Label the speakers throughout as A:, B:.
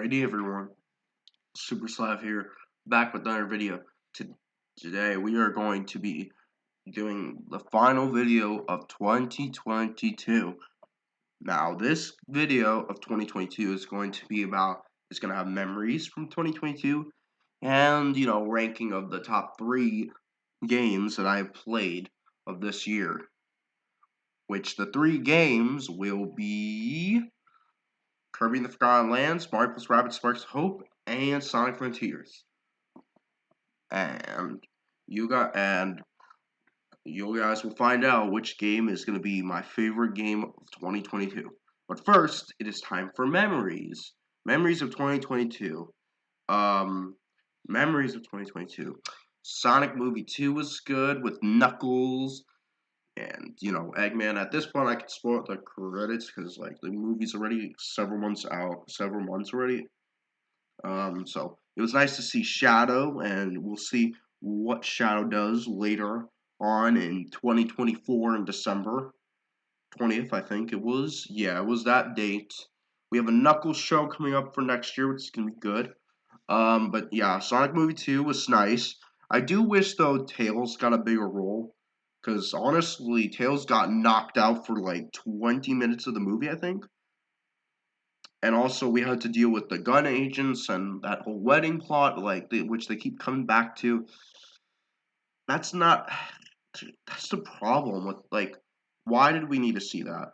A: Alrighty everyone, Super Slav here, back with another video. Today we are going to be doing the final video of 2022. Now this video of 2022 is going to be it's going to have memories from 2022 and, ranking of the top 3 games that I have played of this year. Which the 3 games will be Kirby and the Forgotten Lands, Mario + Rabbids Sparks of Hope, and Sonic Frontiers. And you guys will find out which game is going to be my favorite game of 2022. But first, it is time for memories. Memories of 2022. Memories of 2022. Sonic Movie 2 was good with Knuckles and, Eggman. At this point, I can spoil the credits because, the movie's already several months already. So it was nice to see Shadow, and we'll see what Shadow does later on in 2024 in December 20th, I think it was. Yeah, it was that date. We have a Knuckles show coming up for next year, which is going to be good. But yeah, Sonic Movie 2 was nice. I do wish, though, Tails got a bigger role. Because, honestly, Tails got knocked out for, 20 minutes of the movie, I think. And also, we had to deal with the gun agents and that whole wedding plot, which they keep coming back to. That's not... That's the problem with, why did we need to see that?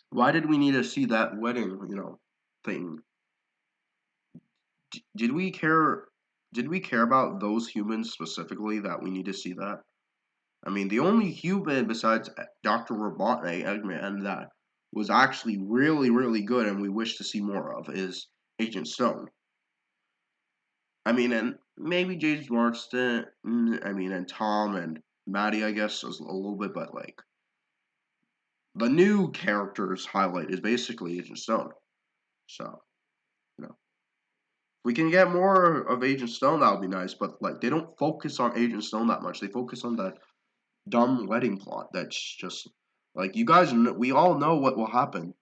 A: Why did we need to see that wedding, thing? Did we care about those humans specifically that we need to see that? I mean, the only human besides Dr. Robotnik, Eggman, that was actually really, really good and we wish to see more of is Agent Stone. I mean, and maybe James Marsden, and Tom and Maddie, I guess, is a little bit, but, the new character's highlight is basically Agent Stone. So, if we can get more of Agent Stone, that would be nice, but, they don't focus on Agent Stone that much. They focus on that dumb wedding plot that's just, you guys, we all know what will happen.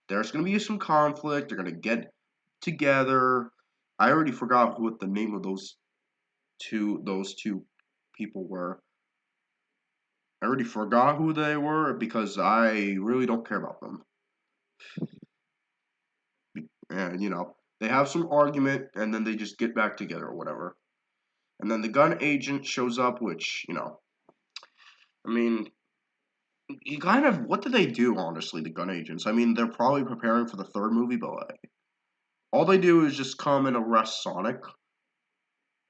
A: There's going to be some conflict. They're going to get together. I already forgot what the name of those two people were. I already forgot who they were because I really don't care about them. And, they have some argument and then they just get back together or whatever. And then the gun agent shows up, which, you kind of, what do they do, honestly, the gun agents? They're probably preparing for the 3rd movie, but, all they do is just come and arrest Sonic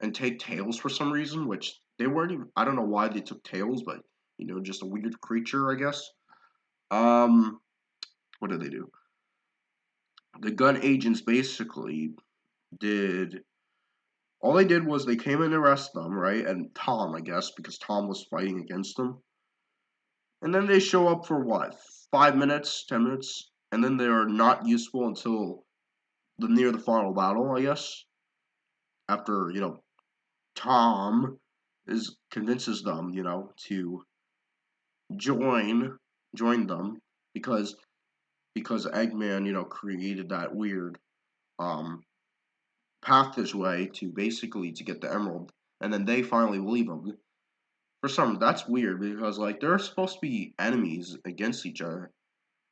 A: and take Tails for some reason, which they weren't even, I don't know why they took Tails, but, just a weird creature, I guess. What did they do? The gun agents basically all they did was they came and arrested them, right? And Tom, I guess, because Tom was fighting against them. And then they show up for what? 5 minutes, 10 minutes? And then they are not useful until near the final battle, I guess. After, Tom convinces them, to join them because Eggman, created that weird path this way to basically to get the emerald, and then they finally believe him. That's weird because they're supposed to be enemies against each other.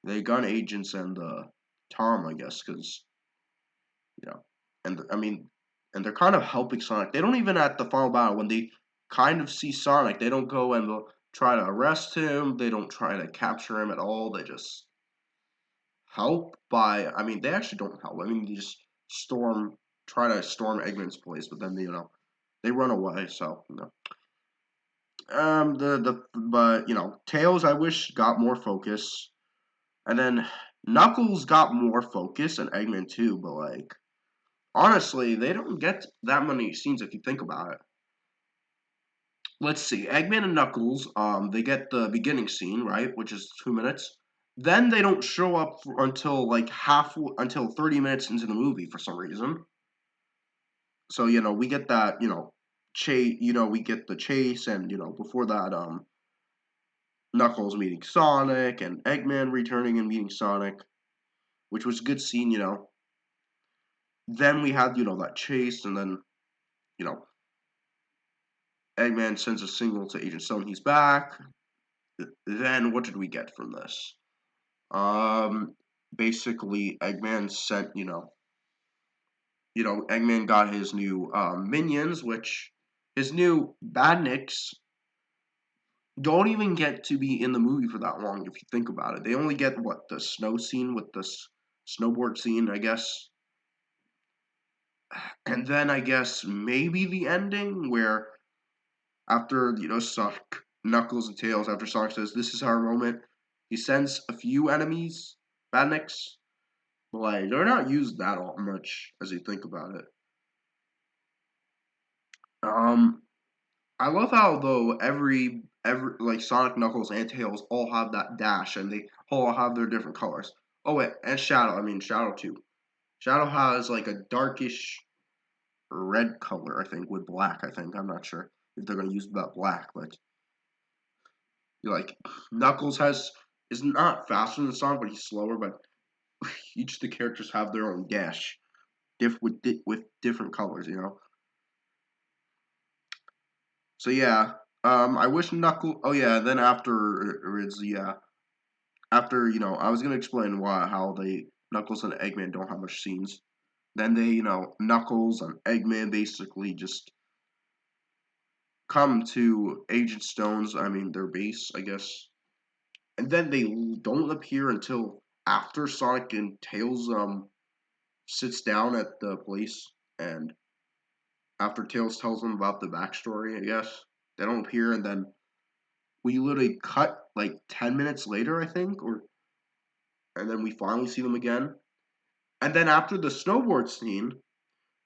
A: The gun agents and Tom, I guess, because and and they're kind of helping Sonic. They don't even at the final battle when they kind of see Sonic, they don't go and try to arrest him. They don't try to capture him at all. They just help by. They actually don't help. They just try to storm Eggman's place, but then they run away. So Tails, I wish got more focus, and then Knuckles got more focus, and Eggman too. But honestly, they don't get that many scenes if you think about it. Let's see, Eggman and Knuckles, they get the beginning scene, right, which is 2 minutes. Then they don't show up until until 30 minutes into the movie for some reason. So we get that chase. We get the chase, and before that, Knuckles meeting Sonic and Eggman returning and meeting Sonic, which was a good scene. then we had, that chase, and then, you know, Eggman sends a signal to Agent Stone, he's back. Then what did we get from this? Basically, Eggman sent, Eggman got his new minions, which his new badniks don't even get to be in the movie for that long if you think about it. They only get the snow scene with the snowboard scene, I guess. And then I guess maybe the ending where after, Sonic, Knuckles, and Tails, after Sonic says, "This is our moment," he sends a few enemies, badniks, but like they're not used that much as you think about it. Um, I love how though every like Sonic, Knuckles, and Tails all have that dash, and they all have their different colors. Oh wait, and Shadow. I mean Shadow too. Shadow has like a darkish red color, I think, with black. I think I'm not sure if they're gonna use that black, but like Knuckles is not faster than Sonic, but he's slower. But each of the characters have their own dash, with different colors. So yeah, I wish Knuckles. Oh yeah, then afterwards, yeah, after I was gonna explain how they Knuckles and Eggman don't have much scenes. Then they, Knuckles and Eggman basically just come to Agent Stone's, I mean their base, I guess, and then they don't appear until after Sonic and Tails sits down at the place, and after Tails tells them about the backstory, I guess they don't appear, and then we literally cut like 10 minutes later, I think, and then we finally see them again, and then after the snowboard scene,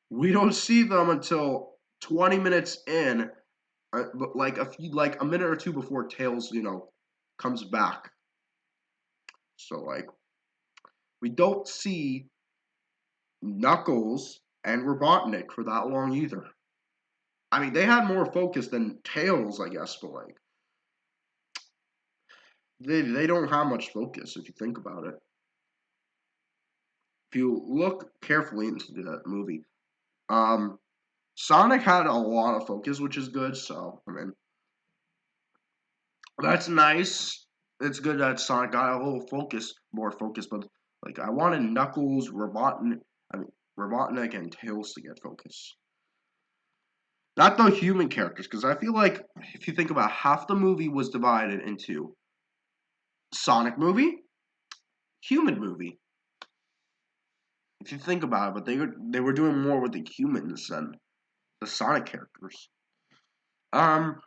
A: we don't see them until 20 minutes in, but like a minute or two before Tails, comes back. So like we don't see Knuckles and Robotnik for that long either. I mean, they had more focus than Tails, I guess, but like they don't have much focus if you think about it. If you look carefully into the movie, um, Sonic had a lot of focus, which is good. So I mean, that's nice. It's good that Sonic got a little focus, more focus, but like I wanted Knuckles, Robotnik, and Tails to get focus. Not the human characters, because I feel like if you think about half the movie was divided into Sonic movie, human movie. If you think about it, but they were doing more with the humans than the Sonic characters. Um,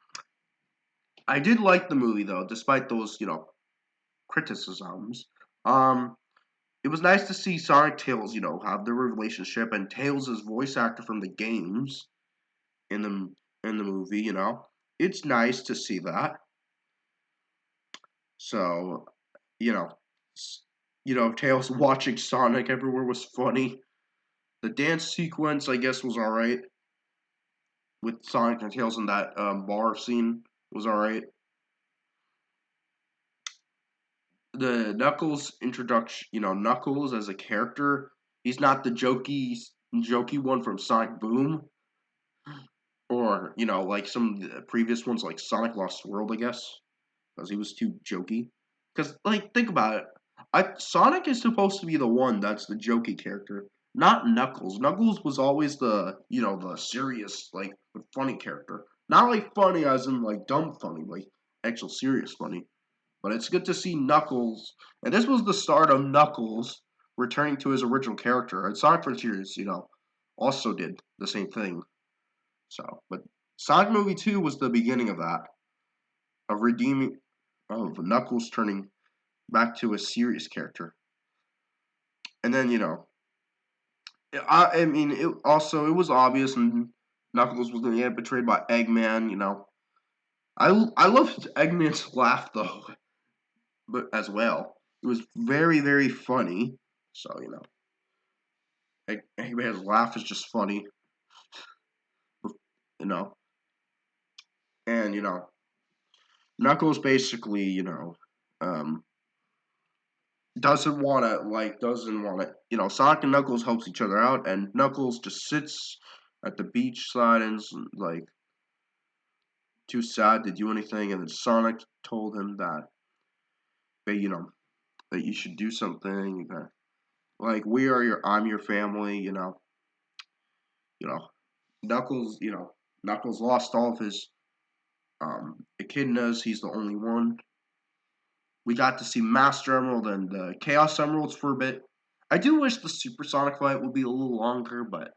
A: I did like the movie though, despite those criticisms. Um, it was nice to see Sonic Tails have their relationship, and Tails' voice actor from the games in the movie. It's nice to see that. So, you know, Tails watching Sonic everywhere was funny. The dance sequence, I guess, was alright. With Sonic and Tails in that bar scene was alright. The Knuckles introduction, Knuckles as a character, he's not the jokey one from Sonic Boom, or like some of the previous ones, like Sonic Lost World, I guess, because he was too jokey. Because like, think about it, Sonic is supposed to be the one that's the jokey character, not Knuckles. Knuckles was always the serious, like the funny character, not like funny as in like dumb funny, like actual serious funny. But it's good to see Knuckles, and this was the start of Knuckles returning to his original character. And Sonic Frontiers, also did the same thing. So, but Sonic Movie 2 was the beginning of that, of redeeming, of Knuckles turning back to a serious character. And then, I mean, it was obvious, and Knuckles was going to get betrayed by Eggman. I loved Eggman's laugh though, but as well, it was very very funny. So Eggman's laugh is just funny, you know, and Knuckles basically, um, doesn't want to, Sonic and Knuckles helps each other out, and Knuckles just sits at the beach side and is like too sad to do anything, and then Sonic told him that, hey, that you should do something, that, like, I'm your family, you know, Knuckles, Knuckles lost all of his echidnas, he's the only one. We got to see Master Emerald and the Chaos Emeralds for a bit. I do wish the Supersonic fight would be a little longer, but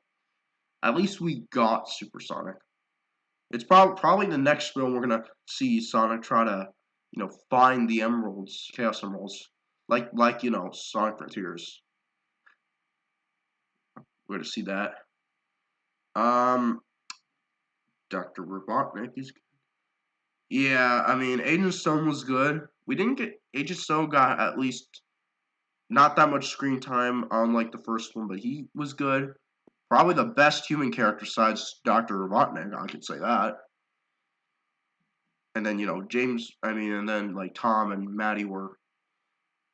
A: at least we got Supersonic. It's probably the next film we're gonna see Sonic try to, find the emeralds, Chaos Emeralds, like Sonic Frontiers. We're gonna see that. Um, Dr. Robotnik is. Yeah, I mean, Agent Stone was good. We didn't get Agent Stone got at least not that much screen time on like the first one, but he was good. Probably the best human character besides Dr. Robotnik, I could say that. And then, and then like Tom and Maddie were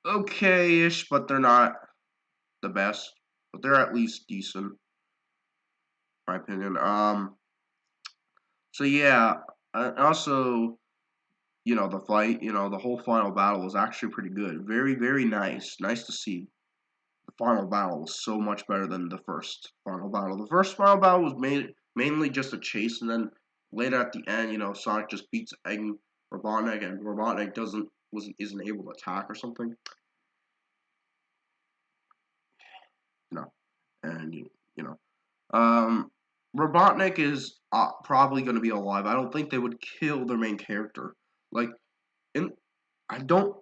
A: okay-ish, but they're not the best. But they're at least decent, in my opinion. So yeah, also, the fight, the whole final battle was actually pretty good. Very, very nice. Nice to see. The final battle was so much better than the first final battle. The first final battle was mainly just a chase, and then later at the end, Sonic just beats Robotnik, and Robotnik isn't able to attack or something. And Robotnik is probably going to be alive. I don't think they would kill their main character. Like, in I don't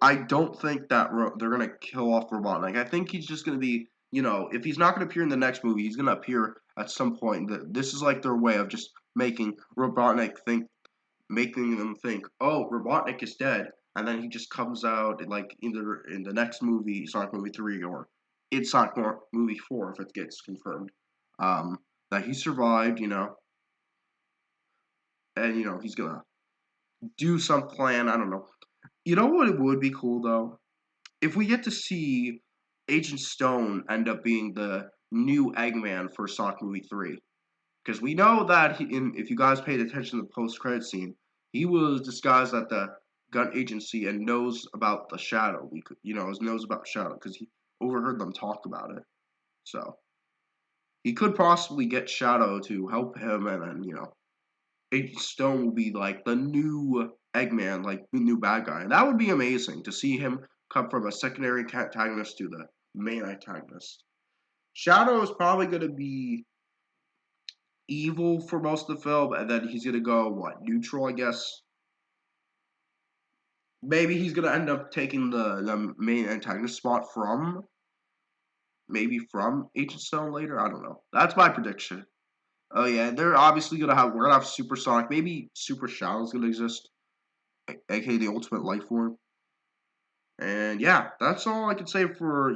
A: think that they're gonna kill off Robotnik. I think he's just gonna be, if he's not gonna appear in the next movie, he's gonna appear at some point. This is like their way of just making making them think, oh, Robotnik is dead, and then he just comes out like either in the next movie, Sonic Movie 3, or in Sonic Movie 4 if it gets confirmed, that he survived, and he's gonna do some plan. I don't know. You know what? It would be cool though if we get to see Agent Stone end up being the new Eggman for Sonic Movie 3. Because we know that if you guys paid attention to the post-credit scene, he was disguised at the gun agency and knows about the Shadow. Knows about Shadow because he overheard them talk about it. So he could possibly get Shadow to help him, and then Agent Stone will be like the new Eggman, like the new bad guy, and that would be amazing to see him come from a secondary antagonist to the main antagonist. Shadow is probably going to be evil for most of the film, and then he's going to go neutral, I guess. Maybe he's going to end up taking the main antagonist spot from Agent Stone later. I don't know. That's my prediction. Oh yeah, they're obviously we're gonna have Supersonic. Maybe Super Shadow's gonna exist, aka the ultimate life form. And yeah, that's all I can say for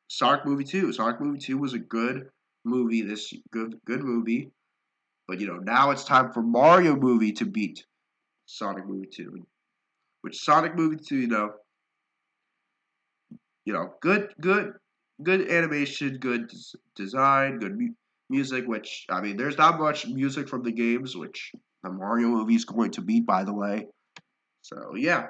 A: Sonic Movie 2. Sonic Movie 2 was a good movie. This good movie, but now it's time for Mario Movie to beat Sonic Movie 2. Which Sonic Movie 2, good animation, good design, good music. Which I mean, there's not much music from the games, which the Mario movie is going to beat, by the way. So yeah.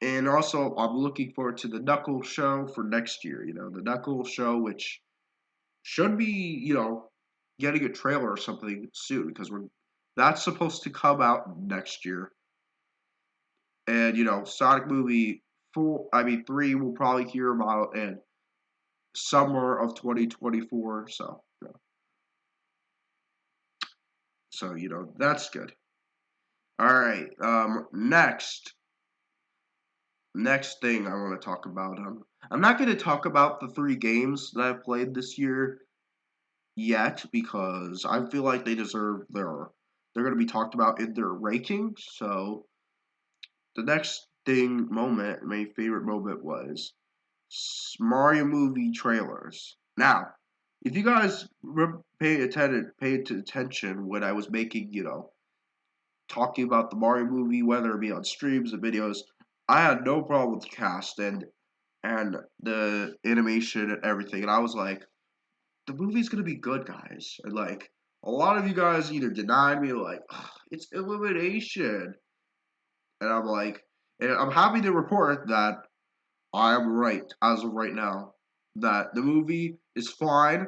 A: And also, I'm looking forward to the Knuckles show for next year. The Knuckles show, which should be, getting a trailer or something soon because that's supposed to come out next year. And Sonic Movie 3, we'll probably hear about in summer of 2024. So that's good. All right. Next thing I want to talk about. I'm not going to talk about the 3 games that I've played this year yet because I feel like they deserve they're going to be talked about in their rankings. So the next my favorite moment was Mario movie trailers. Now, if you guys paid attention when I was making, talking about the Mario movie, whether it be on streams or videos, I had no problem with the cast, and and the animation and everything, and I was like, the movie's gonna be good, guys. And like a lot of you guys either denied me, like it's Illumination, and I'm like, and I'm happy to report that I am right as of right now. That the movie is fine.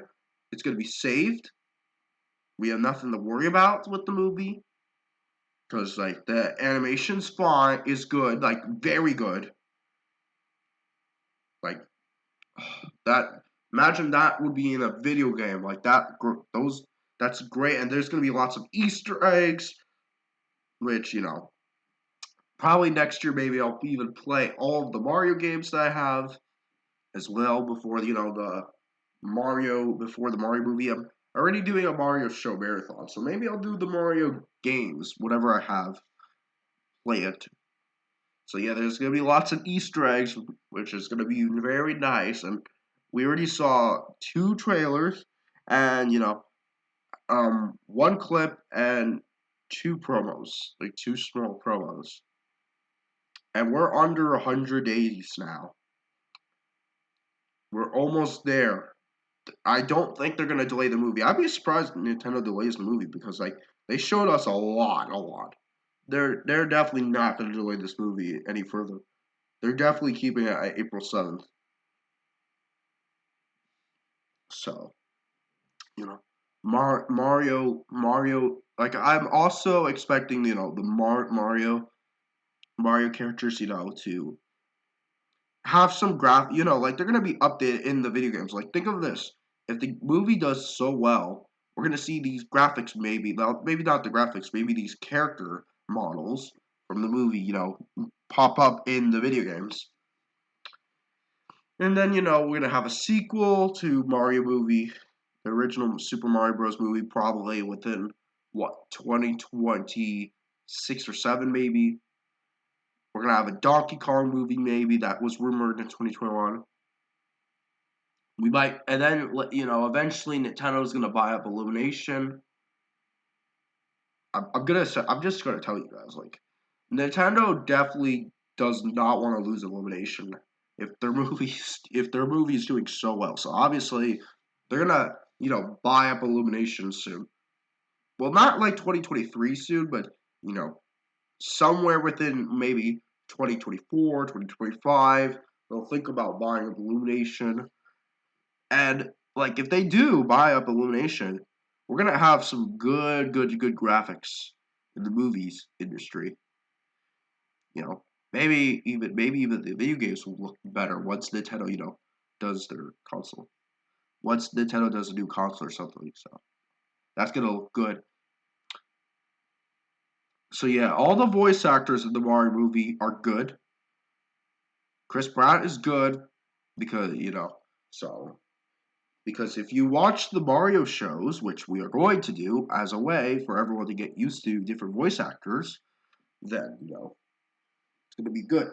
A: It's gonna be saved. We have nothing to worry about with the movie because like the animation's fine, is good, like very good. Like that. Imagine that would be in a video game like that. Those that's great, and there's gonna be lots of Easter eggs, which probably next year maybe I'll even play all of the Mario games that I have as well before the Mario movie. I'm already doing a Mario show marathon, so maybe I'll do the Mario games, whatever I have, play it. So yeah, there's gonna be lots of Easter eggs, which is gonna be very nice. And we already saw two trailers, and one clip and two promos, like two small promos, and we're under 100 days now. We're almost there. I don't think they're gonna delay the movie. I'd be surprised if Nintendo delays the movie because like they showed us a lot. They're definitely not gonna delay this movie any further. They're definitely keeping it at April 7th. So Mario. Like I'm also expecting the Mario characters to have some like they're gonna be updated in the video games. Like think of this: if the movie does so well, we're gonna see these graphics maybe not the graphics, maybe these character models from the movie, pop up in the video games. And then we're gonna have a sequel to Mario movie, the original Super Mario Bros. Movie, probably within 2026 or 7 maybe. We're gonna have a Donkey Kong movie maybe that was rumored in 2021. We might, and then eventually Nintendo's gonna buy up Illumination. I'm just gonna tell you guys, like, Nintendo definitely does not want to lose Illumination if their movie is doing so well. So obviously they're gonna buy up Illumination soon. Well, not like 2023 soon, but somewhere within maybe 2024, 2025, they'll think about buying up Illumination. And like if they do buy up Illumination, we're gonna have some good graphics in the movies industry. Maybe even the video games will look better once Nintendo does their console. Once Nintendo does a new console or something, so that's gonna look good. So yeah, all the voice actors in the Mario movie are good. Chris Pratt is good because so because if you watch the Mario shows, which we are going to do as a way for everyone to get used to different voice actors, then it's gonna be good.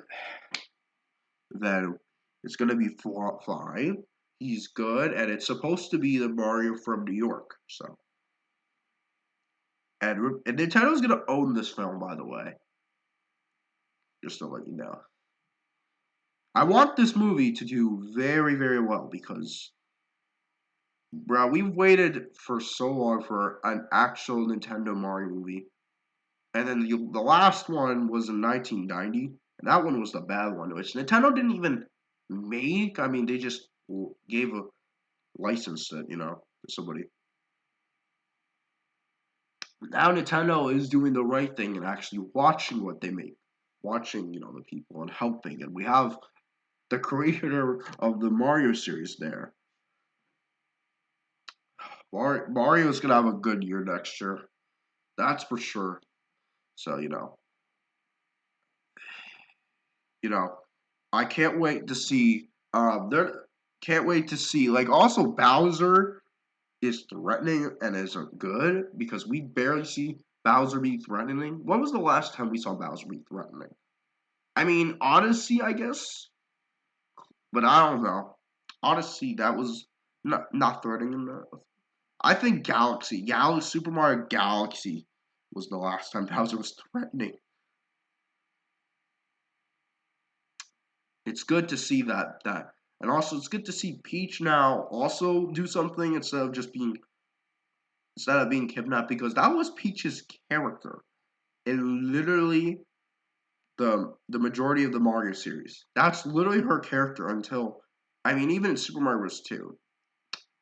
A: Then it's gonna be fine. He's good, and it's supposed to be the Mario from New York. So, and Nintendo's gonna own this film, by the way. Just to let you know. I want this movie to do very, very well because, bro, we've waited for so long for an actual Nintendo Mario movie. And then the last one was in 1990, and that one was the bad one, which Nintendo didn't even make. I mean, they just gave a license to, to somebody. Now Nintendo is doing the right thing and actually watching what they make, watching, the people and helping. And we have the creator of the Mario series there. Mario's gonna have a good year next year. That's for sure. So, I can't wait to see there can't wait to see like also Bowser is threatening and isn't good because we barely see Bowser be threatening. When was the last time we saw Bowser be threatening? I mean, Odyssey, I guess, but I don't know. Odyssey, that was not threatening enough. I think Super Mario Galaxy was the last time Bowser was threatening. It's good to see that. And also it's good to see Peach now also do something instead of being kidnapped, because that was Peach's character in literally the majority of the Mario series. That's literally her character until, I mean, even in Super Mario Bros. 2.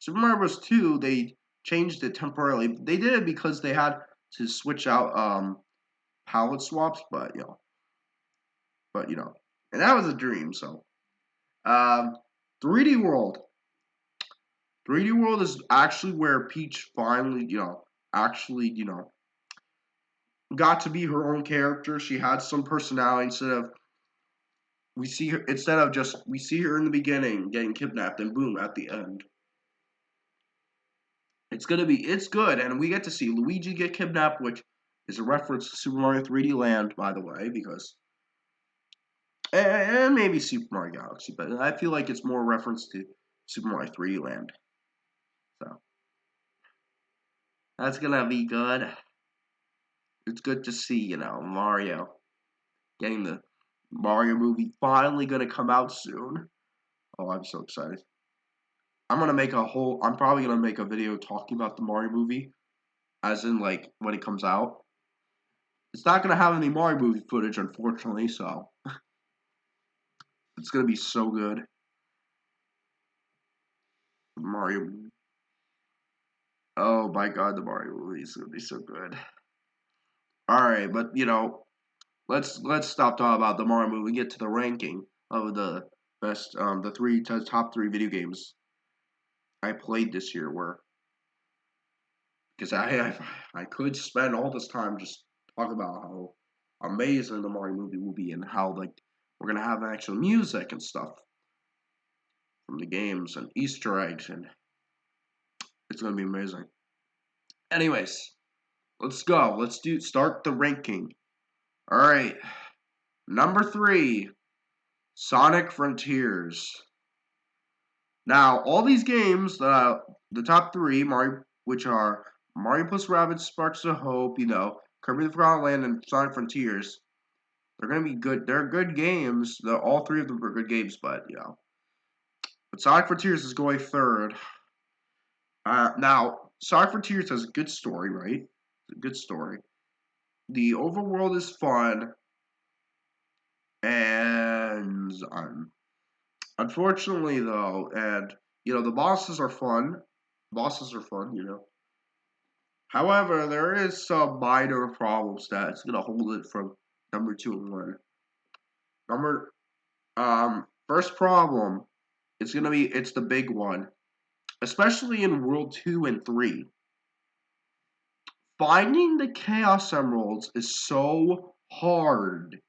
A: Super Mario Bros. 2, they changed it temporarily. They did it because they had to switch out palette swaps, but and that was a dream. So, um, 3D World. 3D World is actually where Peach finally, actually, got to be her own character. She had some personality we see her in the beginning getting kidnapped and boom at the end. It's good, and we get to see Luigi get kidnapped, which is a reference to Super Mario 3D Land, by the way, and maybe Super Mario Galaxy, but I feel like it's more a reference to Super Mario 3D Land. So that's gonna be good. It's good to see, Mario getting the Mario movie finally gonna come out soon. Oh, I'm so excited. I'm probably gonna make a video talking about the Mario movie, as in like when it comes out. It's not gonna have any Mario movie footage, unfortunately, so it's gonna be so good. Mario. Oh my god, the Mario movie is gonna be so good. All right, but let's stop talking about the Mario movie and get to the ranking of the best, top three video games I played this year. Because I could spend all this time just talking about how amazing the Mario movie will be and how like we're gonna have actual music and stuff from the games and Easter eggs, and it's gonna be amazing. Anyways, let's go. Start the ranking. All right, number 3, Sonic Frontiers. Now, all these games the top 3 Mario, which are Mario plus Rabbids Sparks of Hope, Kirby the Forgotten Land, and Sonic Frontiers, they're gonna be good. They're good games. All 3 of them are good games, but Sonic Frontiers is going third. Now, Sonic Frontiers has a good story, right? It's a good story. The overworld is fun, and unfortunately though, and the bosses are fun. Bosses are fun. However, there is some minor problems that's gonna hold it from number 2 and 1. Number First problem, it's the big one, especially in World 2 and 3. Finding the Chaos Emeralds is so hard.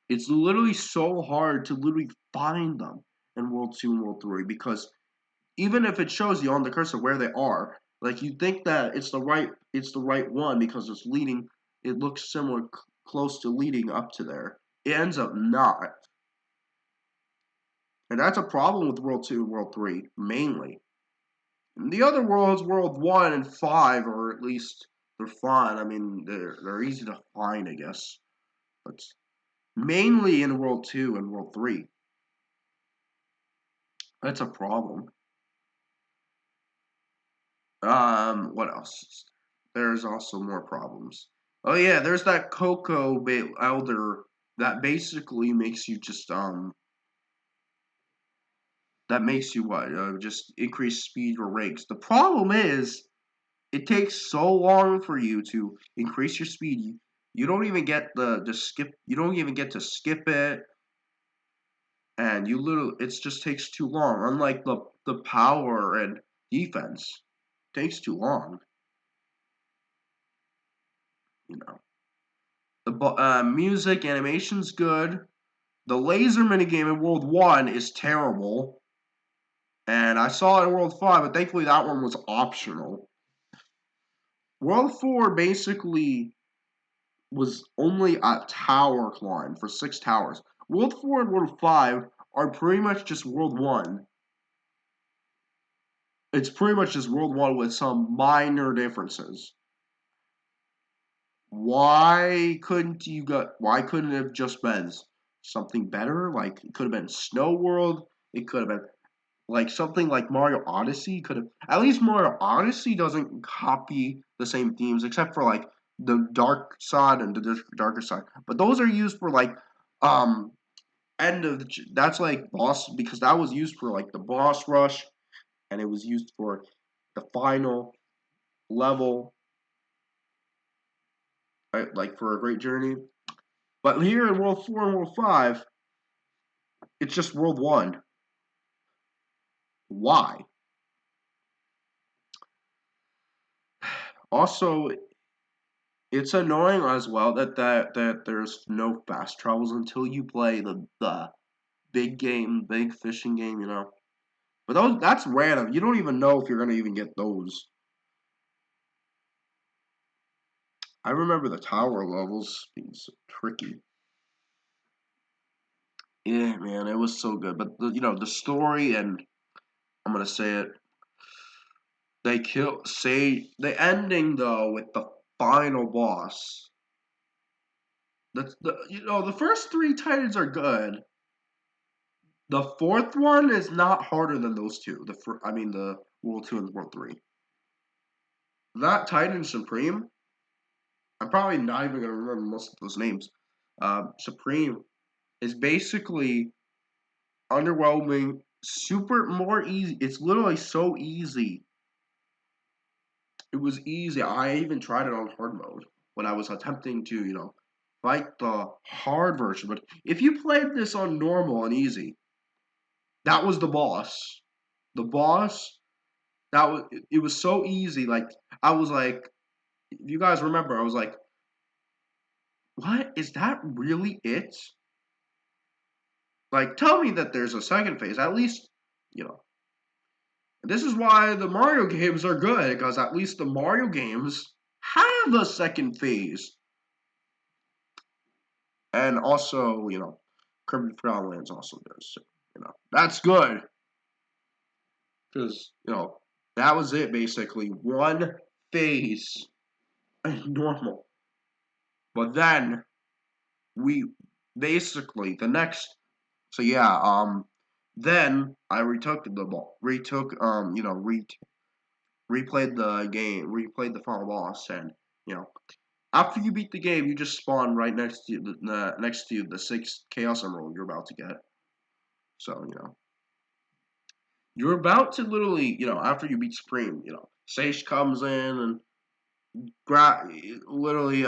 A: It's literally so hard to literally find them in World 2 and World 3, because even if it shows you on the cursor where they are, like you think that it's the right one because it looks similar, close to leading up to there. It ends up not. And that's a problem with World 2 and World 3, mainly. And the other worlds, World 1 and 5, or at least they're fun. I mean, they're easy to find, I guess. But mainly in World 2 and World 3. That's a problem. What else? There's also more problems. Oh yeah, there's that Cocoa Elder that basically makes you that makes you just increase speed or ranks. The problem is it takes so long for you to increase your speed. You don't even get the skip. You don't even get to skip it, and it just takes too long. Unlike the power and defense, it takes too long. The music animation's good. The laser minigame in World 1 is terrible. And I saw it in World 5, but thankfully that one was optional. World 4 basically was only a tower climb for 6 towers. World 4 and World 5 are pretty much just World 1. It's pretty much just World 1 with some minor differences. Why couldn't it have just been something better. Like it could have been Snow World. It could have been like something like Mario Odyssey. Could have at least Mario Odyssey doesn't copy the same themes except for like the dark side and the darker side. But those are used for like um end of that's like boss because that was used for like the boss rush and it was used for the final level, right, like for a great journey. But here in World 4 and World 5, it's just World 1. Why? Also, it's annoying as well that there's no fast travels until you play the big game, big fishing game, you know. But that's random. You don't even know if you're gonna even get those. I remember the tower levels being so tricky. Yeah, man, it was so good. But the story and I'm gonna say it. The ending though with the final boss. The first three titans are good. The fourth one is not harder than those two. The World 2 and World 3. That Titan Supreme, I'm probably not even gonna remember most of those names. Supreme is basically underwhelming, super more easy. It's literally so easy. It was easy. I even tried it on hard mode when I was attempting to, fight the hard version. But if you played this on normal and easy, that was the boss. The boss, it was so easy. Like I was like, if you guys remember, I was like, what? Is that really it? Like, tell me that there's a second phase. At least, you know. This is why the Mario games are good, because at least the Mario games have a second phase. And also, Kirby Forgotten Lands also does. So, that's good. Because, that was it basically. One phase. Normal. But then, we basically, the next. So, yeah, then I replayed the game, replayed the final boss, and, you know, after you beat the game, you just spawn right next to the 6th Chaos Emerald you're about to get. So, you're about to literally, after you beat Supreme, Sage comes in and literally,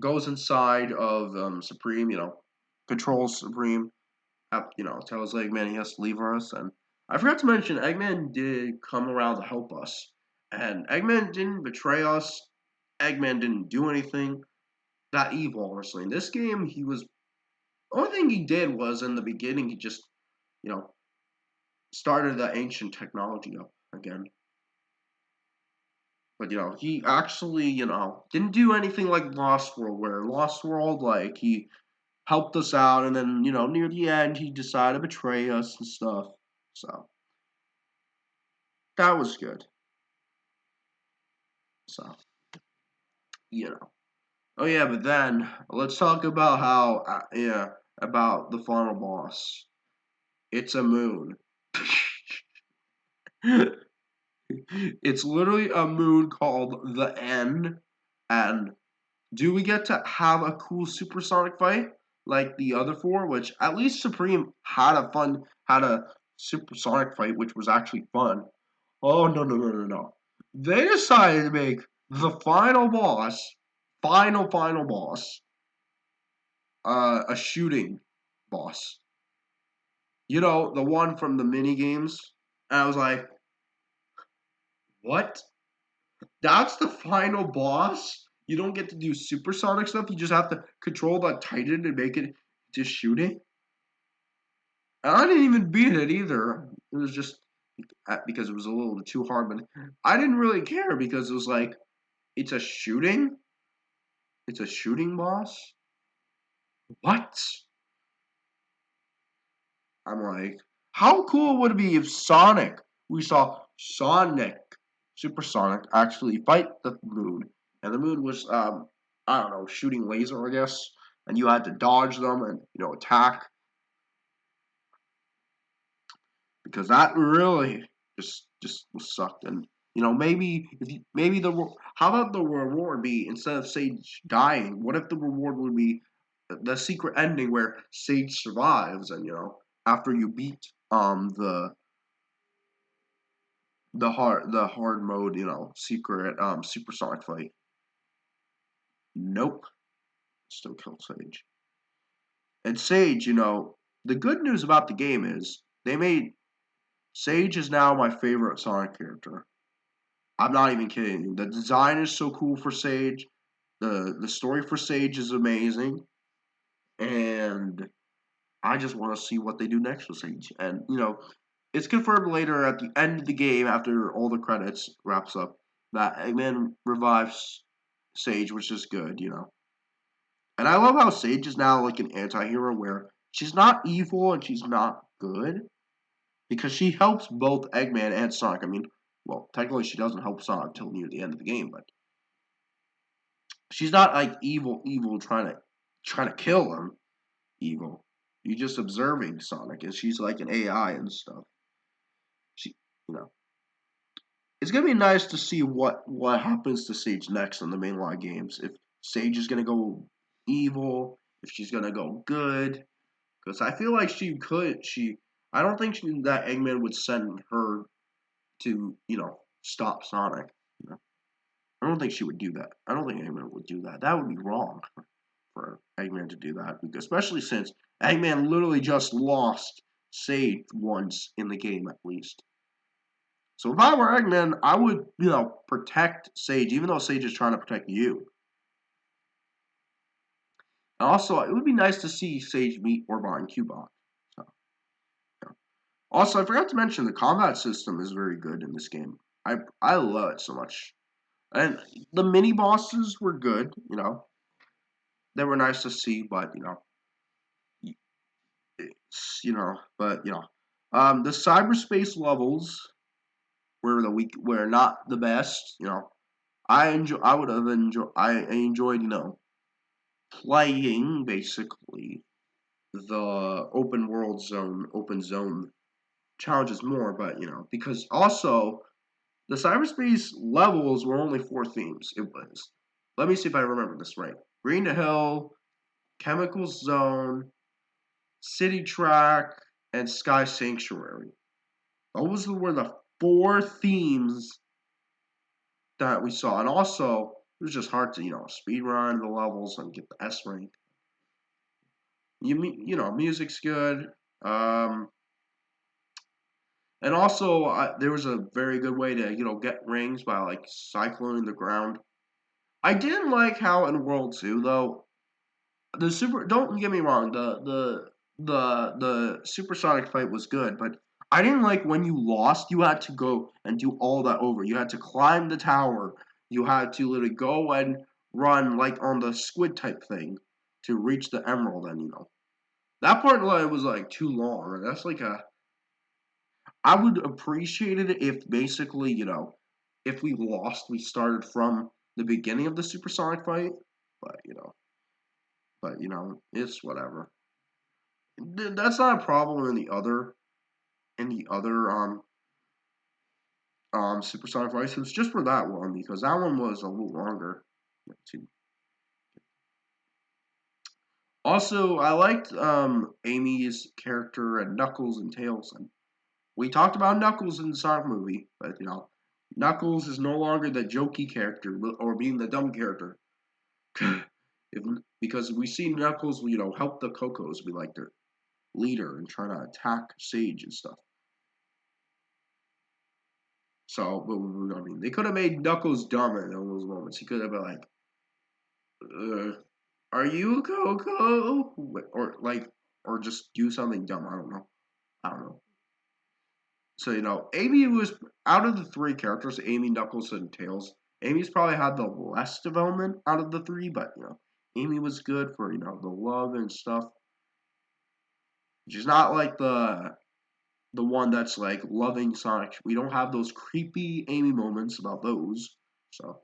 A: goes inside of Supreme, controls Supreme, tells Eggman he has to leave us. And I forgot to mention, Eggman did come around to help us. And Eggman didn't betray us. Eggman didn't do anything that evil, honestly. In this game, the only thing he did was in the beginning, he just, you know, started the ancient technology up again. But, he actually, didn't do anything like Lost World, where Lost World, like, he helped us out, and then, near the end, he decided to betray us and stuff. So, that was good. So, you know. Oh, yeah, but then, let's talk about about the final boss. It's a moon. It's literally a moon called the N, and do we get to have a cool supersonic fight like the other four? Which at least Supreme had a supersonic fight, which was actually fun. Oh no no no no no! They decided to make the final boss, a shooting boss. The one from the mini games. And I was like, what? That's the final boss? You don't get to do supersonic stuff. You just have to control the Titan and make it just shooting. And I didn't even beat it either. It was just because it was a little too hard. But I didn't really care because it was like, it's a shooting. It's a shooting boss. What? I'm like, how cool would it be if we saw Sonic, Supersonic, actually fight the moon, and the moon was, I don't know, shooting laser, I guess. and you had to dodge them and attack, because that really just sucked. And maybe if you, maybe the how about the reward be, instead of Sage dying, what if the reward would be the secret ending where Sage survives, and after you beat the hard mode, secret supersonic fight. Nope, still kill Sage. And Sage, the good news about the game is they made Sage is now my favorite Sonic character. I'm not even kidding. The design is so cool for Sage. The story for Sage is amazing, and I just want to see what they do next with Sage. And it's confirmed later at the end of the game, after all the credits wraps up, that Eggman revives Sage, which is good. And I love how Sage is now like an anti-hero, where she's not evil and she's not good, because she helps both Eggman and Sonic. I mean, well, technically she doesn't help Sonic till near the end of the game, but she's not like evil, trying to kill him. Evil. You're just observing Sonic, and she's like an AI and stuff. She, you know, it's gonna be nice to see what happens to Sage next in the mainline games. If Sage is gonna go evil, if she's gonna go good, because I feel like she could. I don't think that Eggman would send her to stop Sonic. I don't think she would do that. I don't think Eggman would do that. That would be wrong for Eggman to do that, especially since Eggman literally just lost Sage once in the game, at least. So if I were Eggman, I would, protect Sage, even though Sage is trying to protect you. And also, it would be nice to see Sage meet Orbot and Cubot. So, yeah. Also, I forgot to mention the combat system is very good in this game. I love it so much. And the mini bosses were good, They were nice to see, but the cyberspace levels were not the best. I enjoyed playing basically the open zone challenges more, but because also the cyberspace levels were only 4 themes. It was, let me see if I remember this right: Green to Hill, Chemical Zone, City Track, and Sky Sanctuary. Those were the 4 themes that we saw. And also, it was just hard to, speed run the levels and get the S rank. Music's good. And also, there was a very good way to, get rings by, like, cycling the ground. I didn't like how in World 2, though, don't get me wrong, the supersonic fight was good, but I didn't like when you lost, you had to go and do all that over. You had to climb the tower. You had to literally go and run like on the squid type thing to reach the emerald, and that part was like too long. That's like I would appreciate it if basically, if we lost, we started from the beginning of the supersonic fight, but it's whatever. That's not a problem in the other supersonic fights. It was just for that one, because that one was a little longer too. Also, I liked Amy's character and Knuckles and Tails, and we talked about Knuckles in the Sonic movie, but Knuckles is no longer the jokey character or being the dumb character. Because we see Knuckles, help the Cocos be like their leader and try to attack Sage and stuff. So, I mean, they could have made Knuckles dumb in those moments. He could have been like, "Are you Coco?" or just do something dumb. I don't know. So Amy was, out of the 3 characters, Amy, Knuckles, and Tails. Amy's probably had the less development out of the 3, but Amy was good for the love and stuff. She's not like the one that's like loving Sonic. We don't have those creepy Amy moments about those. So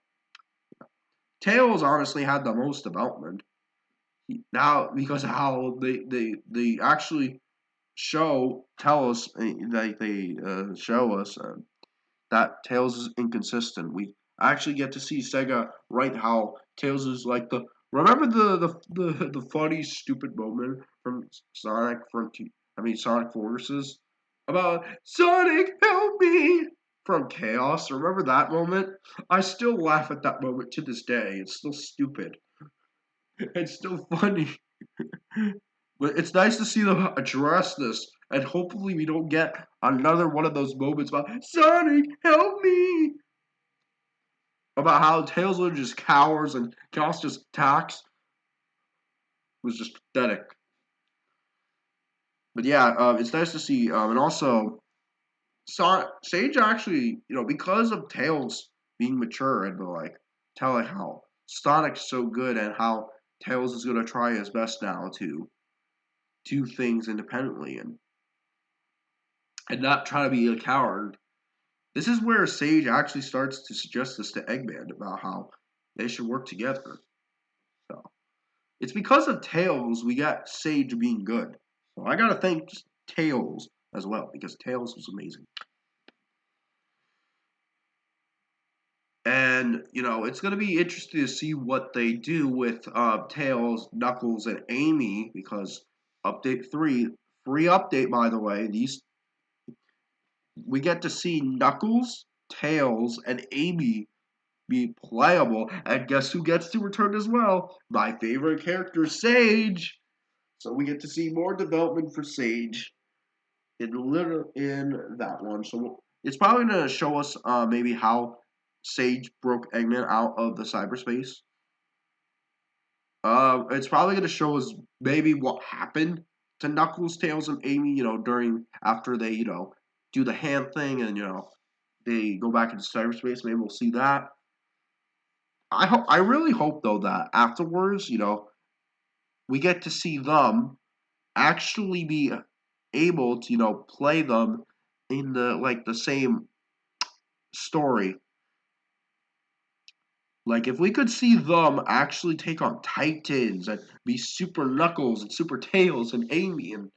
A: Tails honestly had the most development. now because how they actually tell us like they show us that Tails is inconsistent. We actually get to see Sega right how Tails is like the. Remember the funny stupid moment from Sonic Frontier? I mean Sonic Forces about Sonic help me from Chaos. Remember that moment? I still laugh at that moment to this day. It's still stupid. It's still funny. But it's nice to see them address this, and hopefully we don't get another one of those moments about Sonic, help me! About how Tails just cowers and Chaos just attacks. It was just pathetic. But yeah, it's nice to see, and also Sage actually, because of Tails being mature and like telling how Sonic's so good and how Tails is gonna try his best now to do things independently and not try to be a coward. This is where Sage actually starts to suggest this to Eggman about how they should work together. So it's because of Tails we got Sage being good. So I gotta thank Tails as well because Tails was amazing. And it's gonna be interesting to see what they do with Tails, Knuckles, and Amy because update 3, free update by the way. These we get to see Knuckles, Tails, and Amy be playable. And guess who gets to return as well? My favorite character, Sage. So we get to see more development for Sage in that one. So it's probably gonna show us maybe how Sage broke Eggman out of the cyberspace. It's probably gonna show us maybe what happened to Knuckles, Tails, and Amy. During after they do the hand thing and they go back into cyberspace. Maybe we'll see that. I really hope though that afterwards, we get to see them actually be able to, play them in the same story. Like if we could see them actually take on Titans and be Super Knuckles and Super Tails and Amy and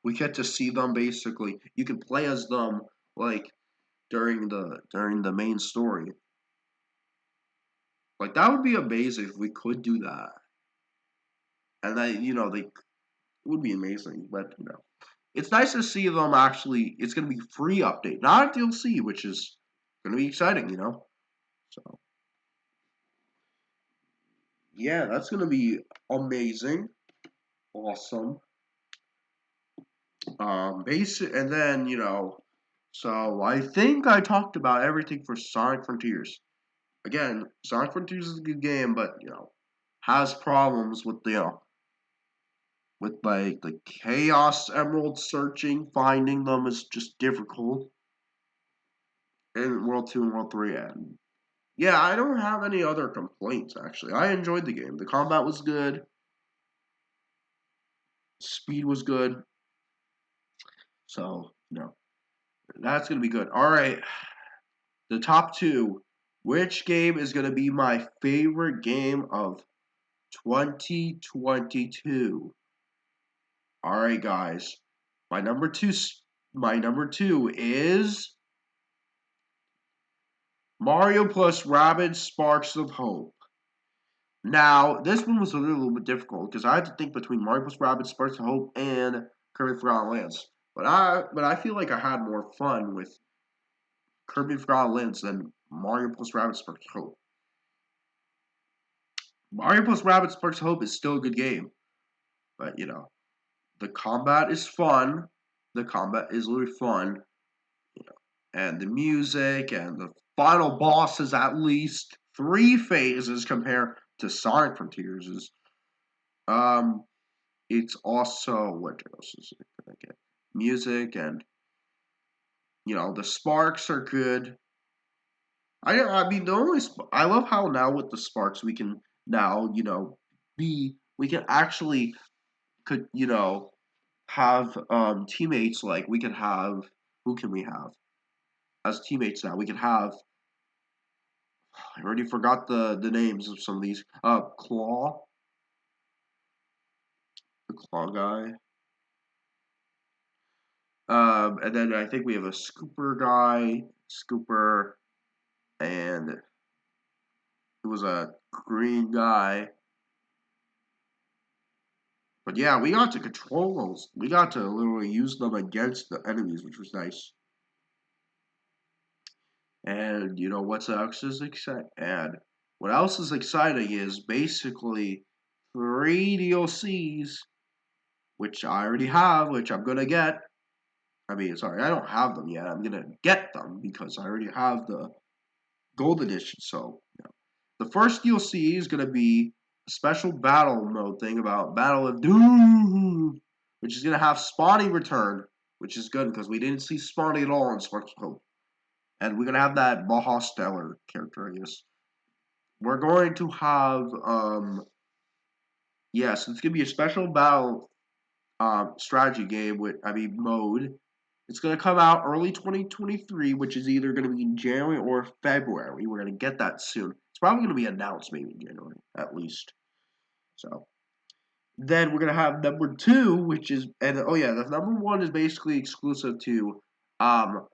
A: we get to see them basically. You can play as them like during the main story. Like that would be amazing if we could do that. And then they would be amazing, but it's nice to see them actually. It's going to be free update, not a DLC, which is going to be exciting. So yeah, that's going to be amazing, awesome. Basic, and then so I think I talked about everything for Sonic Frontiers. Again, Sonic Frontiers is a good game, but has problems with with like the Chaos Emerald searching, finding them is just difficult in World 2 and World 3, and yeah, I don't have any other complaints actually. I enjoyed the game. The combat was good, speed was good, so that's gonna be good. All right, the top two. Which game is gonna be my favorite game of 2022? All right, guys. My number two. My number two is Mario plus Rabbids Sparks of Hope. Now, this one was a little bit difficult because I had to think between Mario plus Rabbids Sparks of Hope and Kirby Forgotten Lands. But I feel like I had more fun with Kirby Forgotten Lands than Mario plus Rabbids Sparks of Hope. Mario plus Rabbids Sparks of Hope is still a good game, but the combat is fun. The combat is really fun, and the music and the final bosses at least 3 phases compared to Sonic Frontiers is it's also what else is it gonna get? Music and the sparks are good. I mean the only I love how now with the sparks we can now we can actually could have teammates like we can have who can we have as teammates now we can have I already forgot the names of some of these Claw the claw guy. And then I think we have a scooper guy, scooper, and it was a green guy. But yeah, we got to control those. We got to literally use them against the enemies, which was nice. And you know what else is exciting? And what else is exciting is basically 3 DLCs, which I already have, which I'm gonna get. I mean, sorry, I don't have them yet. I'm gonna get them because I already have the gold edition. So, you know. The first DLC is gonna be a special battle mode thing about Battle of Doom, which is gonna have Spawny return, which is good because we didn't see Spawny at all in Sparks of Hope. And we're gonna have that Baja Stellar character, I guess. We're going to have yes, it's gonna be a special battle strategy game with mode. It's gonna come out early 2023, which is either gonna be in January or February. We're gonna get that soon. It's probably gonna be announced maybe in January at least. So then we're gonna have number two, which is and oh yeah, the number one is basically exclusive to um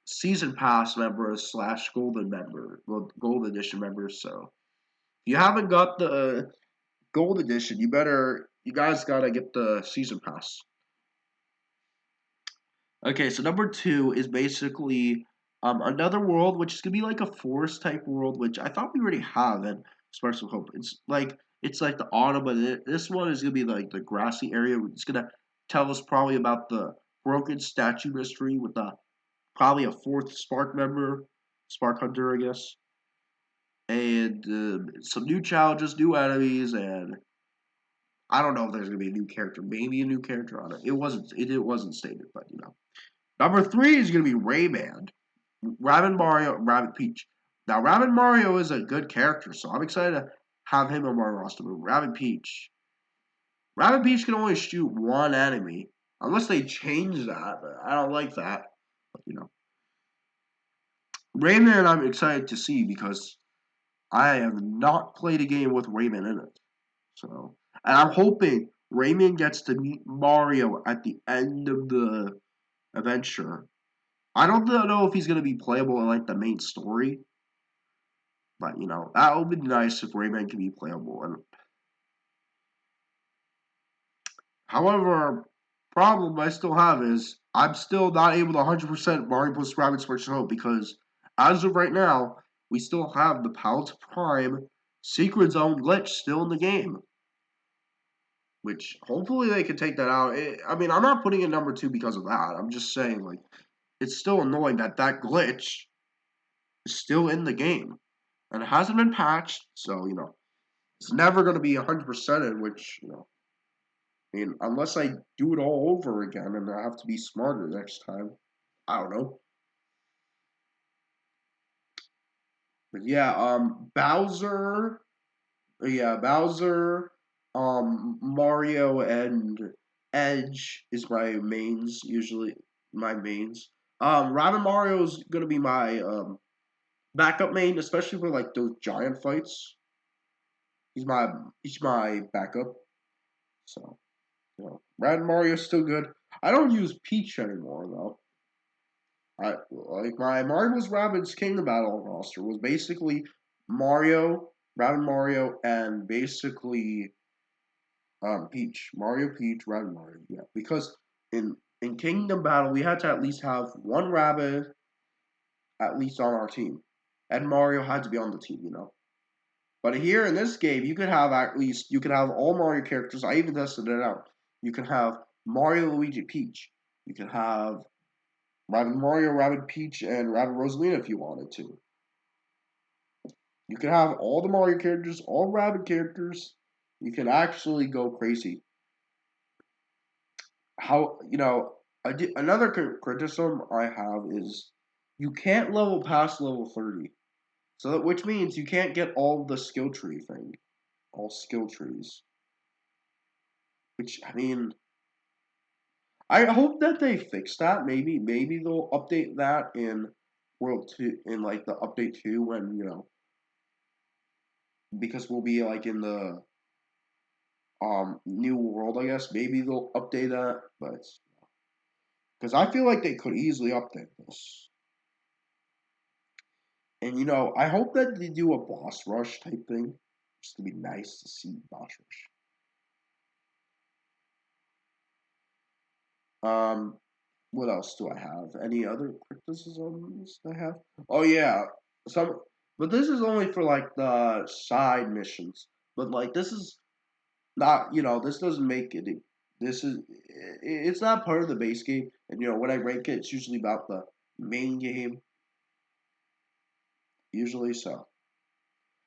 A: season pass members slash golden member, gold edition members. So if you haven't got the gold edition, you guys gotta get the season pass. Okay, so number two is basically another world, which is gonna be like a forest type world, which I thought we already have in Sparks of Hope. It's like the autumn, but this one is gonna be like the grassy area. It's gonna tell us probably about the broken statue mystery with the probably a fourth Spark member, Spark Hunter, I guess, and some new challenges, new enemies, and I don't know if there's gonna be a new character, maybe a new character on it. It wasn't stated, but you know. Number three is gonna be Rayman, Rabbit Mario, Rabbit Peach. Now Rabbit Mario is a good character, so I'm excited to have him on my roster. But Rabbit Peach can only shoot one enemy, unless they change that. But I don't like that. But you know, Rayman I'm excited to see because I have not played a game with Rayman in it. So, and I'm hoping Rayman gets to meet Mario at the end of the adventure. I don't know if he's going to be playable in like the main story, but you know that would be nice if Rayman can be playable. And however, problem I still have is I'm still not able to 100% Mario plus Rabbids Sparks of Hope because as of right now, we still have the Palace Prime Secret Zone glitch still in the game. Which hopefully they can take that out. I mean, I'm not putting it number two because of that. I'm just saying, like, it's still annoying that glitch is still in the game. And it hasn't been patched, so, you know, it's never going to be 100% in, which, you know, I mean, unless I do it all over again and I have to be smarter next time. I don't know. But yeah, Bowser, Mario, and Edge is my mains, usually my mains. Rabbit Mario is gonna be my backup main, especially for like those giant fights. He's my he's my backup. So you know, Rabbit Mario's still good. I don't use Peach anymore though. I like my Marvel's Rabbids Kingdom Battle roster was basically Mario, Rabbit Mario, and basically Peach, Mario, Peach, Rabbit Mario. Yeah, because in Kingdom Battle we had to at least have one rabbit at least on our team, and Mario had to be on the team. You know. But here in this game, you could have all Mario characters. I even tested it out. You can have Mario, Luigi, Peach. You can have Rabbit Mario, Rabbit Peach, and Rabbit Rosalina if you wanted to. You can have all the Mario characters, all Rabbit characters. You can actually go crazy. How you know? Another criticism I have is you can't level past level 30. So which means you can't get all the skill tree thing, all skill trees. Which I mean, I hope that they fix that. Maybe they'll update that in World Two in like the update two when you know because we'll be like in the New World, I guess. Maybe they'll update that, but because I feel like they could easily update this. And I hope that they do a boss rush type thing. Just to be nice to see boss rush. What else do I have? Any other criticisms I have? Oh yeah, some, but this is only for like the side missions. But like this is not, this doesn't make it. This is it's not part of the base game. And when I rank it, it's usually about the main game. Usually so.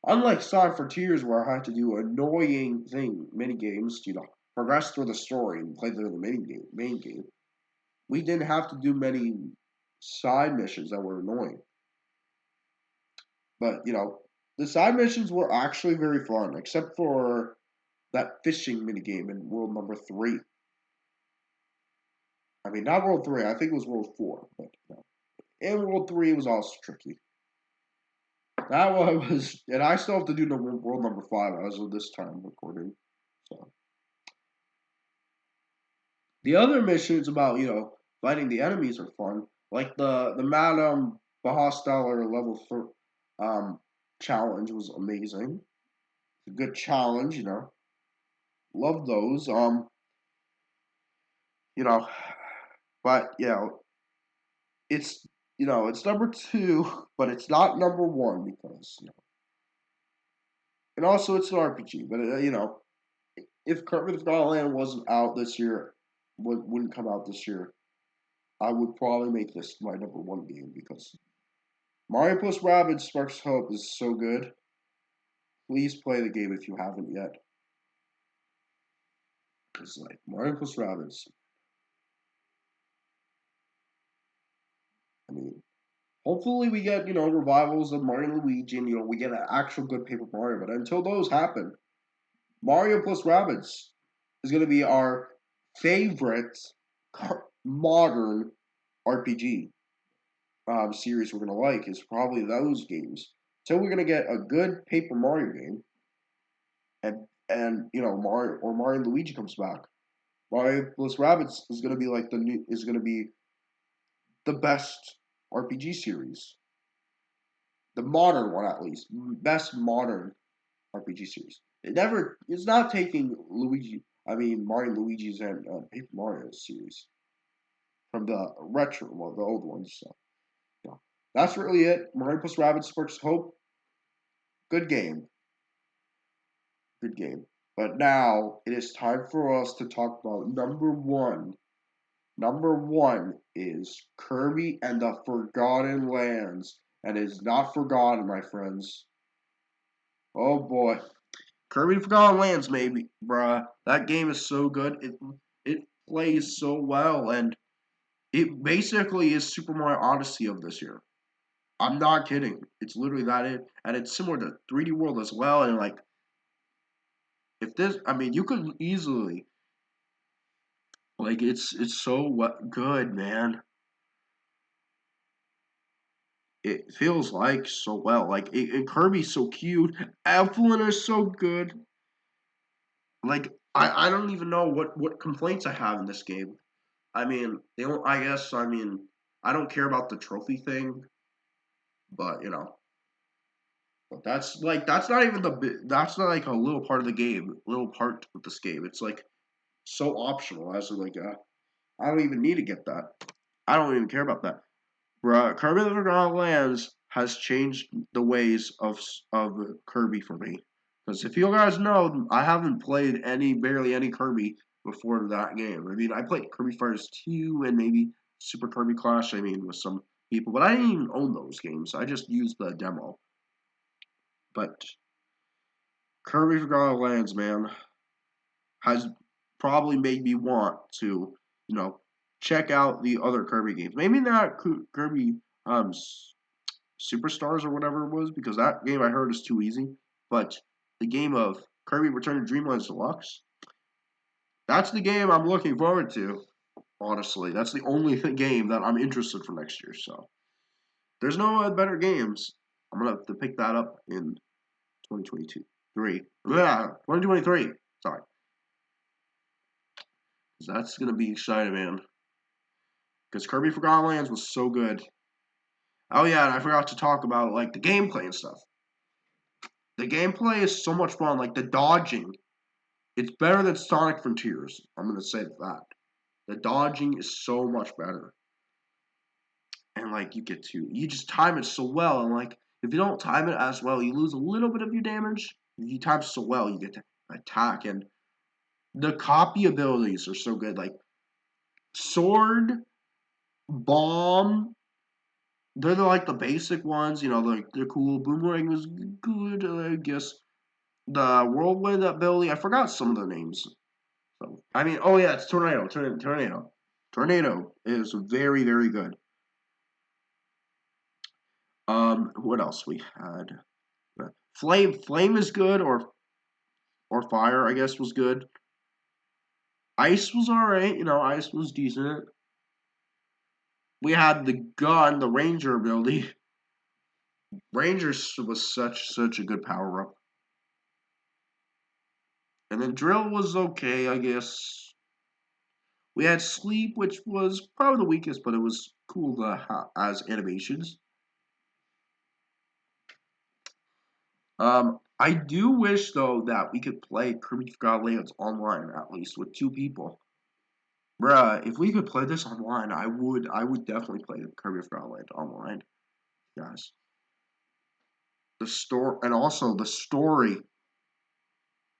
A: Unlike Sonic Frontiers, where I had to do annoying mini games, progress through the story and play through the main game. We didn't have to do many side missions that were annoying. But the side missions were actually very fun, except for that fishing mini game in World Number 3. I mean, not World 3. I think it was World 4. But in World 3, it was also tricky. That one was, and I still have to do the World Number 5 as of this time recording. So the other missions about fighting the enemies are fun, like the Madame Bahastellar level challenge was amazing. It's a good challenge, Love those. You know, but it's it's number 2, but it's not number 1 because and also it's an RPG. But if Kirby the Forgotten Land wasn't out this year, wouldn't come out this year, I would probably make this my number 1 game because Mario plus Rabbids Sparks Hope is so good. Please play the game if you haven't yet. It's like Mario plus Rabbids. I mean, hopefully we get revivals of Mario and Luigi, and we get an actual good Paper Mario. But until those happen, Mario plus Rabbids is going to be our favorite modern RPG series we're going to like. Is probably those games. So we're going to get a good Paper Mario game, and Mario and Luigi comes back. Mario plus Rabbids is going to be like is going to be the best RPG series, the modern one at least, best modern RPG series. It's not taking Mario and Luigi's and Paper Mario series from the retro, well, the old ones. So, yeah. That's really it. Mario plus Rabbids Sparks Hope. Good game. Good game. But now it is time for us to talk about number 1. Number 1 is Kirby and the Forgotten Lands. And it is not forgotten, my friends. Oh boy. Kirby Forgotten Lands, maybe, bruh. That game is so good. It plays so well, and it basically is Super Mario Odyssey of this year. I'm not kidding. It's literally that it, and it's similar to 3D World as well. And like, if this, I mean, you could easily like it's so good, man. It feels like so well. Like Kirby's so cute. Evelyn is so good. Like I don't even know what complaints I have in this game. I mean, they don't. I guess I mean I don't care about the trophy thing, but but that's not even that's not like a little part of the game, little part of this game. It's like so optional. As like I don't even need to get that. I don't even care about that. Bruh, Kirby the Forgotten Lands has changed the ways of Kirby for me. Because if you guys know, I haven't played barely any Kirby before that game. I mean, I played Kirby Fighters 2 and maybe Super Kirby Clash. I mean, with some people, but I didn't even own those games. I just used the demo. But Kirby Forgotten Lands, man, has probably made me want to, check out the other Kirby games. Maybe not Kirby um Superstars or whatever it was, because that game I heard is too easy. But the game of Kirby Return to Dreamland Deluxe, that's the game I'm looking forward to. Honestly, that's the only game that I'm interested for next year. So there's no better games. I'm gonna have to pick that up in 2022. 3. Yeah, 2023. Sorry. That's gonna be exciting, man. Because Kirby Forgotten Lands was so good. Oh yeah, and I forgot to talk about like the gameplay and stuff. The gameplay is so much fun. Like the dodging, it's better than Sonic Frontiers. I'm gonna say that. The dodging is so much better, and like you just time it so well, and like if you don't time it as well, you lose a little bit of your damage. If you time so well, you get to attack, and the copy abilities are so good. Like sword, bomb, they're like the basic ones. You know, like they're cool. Boomerang was good, I guess. The whirlwind ability, I forgot some of the names. So I mean, oh yeah, it's tornado. Tornado. Tornado is very very good. What else we had? Flame is good, or fire, I guess, was good. Ice was alright, you know, ice was decent. We had the gun, the ranger ability. Ranger was such a good power up. And then drill was okay, I guess. We had sleep, which was probably the weakest, but it was cool as animations. I do wish though that we could play Kirby Forgotten Lands online at least with 2 people. Bruh, if we could play this online, I would definitely play Kirby Forgotten Land online, guys. The story and also the story